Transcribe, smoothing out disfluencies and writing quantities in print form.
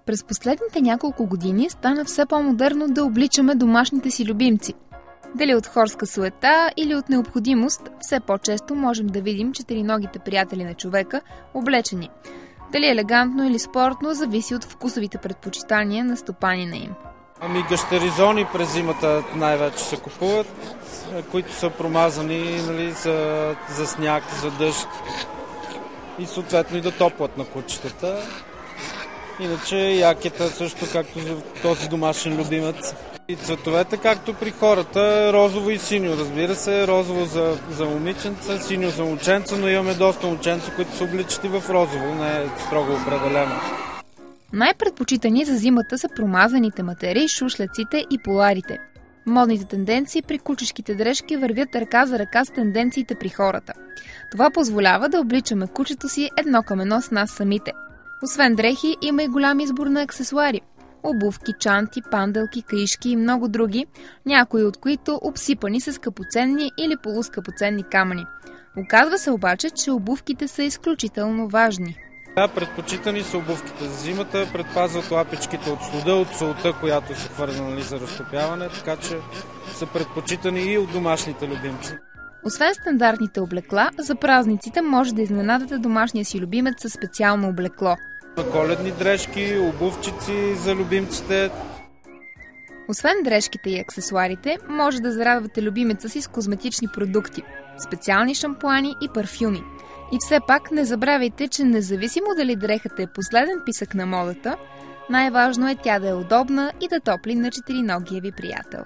През последните няколко години стана все по-модерно да обличаме домашните си любимци. Дали от хорска суета или от необходимост, все по-често можем да видим четириногите приятели на човека облечени. Дали елегантно или спортно, зависи от вкусовите предпочитания на стопанина им. Гащеризони през зимата най-вече се купуват, които са промазани, за сняг, за дъжд и съответно и да топлят на кучетата. Иначе якета също, както за този домашен любимец. И цветовете, както при хората, розово и синьо. Разбира се, розово за момиченца, синьо за момченца, но имаме доста момченца, които са обличати в розово, не е строго определено. Най-предпочитани за зимата са промазаните материи, шушляците и поларите. Модните тенденции при кучешките дрежки вървят ръка за ръка с тенденциите при хората. Това позволява да обличаме кучето си едно към едно с нас самите. Освен дрехи, има и голям избор на аксесуари. Обувки, чанти, панделки, каишки и много други, някои от които обсипани с скъпоценни или полускъпоценни камъни. Оказва се обаче, че обувките са изключително важни. Да, предпочитани са обувките за зимата, предпазват лапичките от студа, от солта, която се хвърля за разтопяване, така че са предпочитани и от домашните любимци. Освен стандартните облекла, за празниците може да изненадате домашния си любимец със специално облекло. Коледни дрежки, обувчици за любимците. Освен дрежките и аксесуарите, може да зарадвате любимеца си с козметични продукти, специални шампуани и парфюми. И все пак не забравяйте, че независимо дали дрехата е последен писък на модата, най-важно е тя да е удобна и да топли на четириногия ви приятел.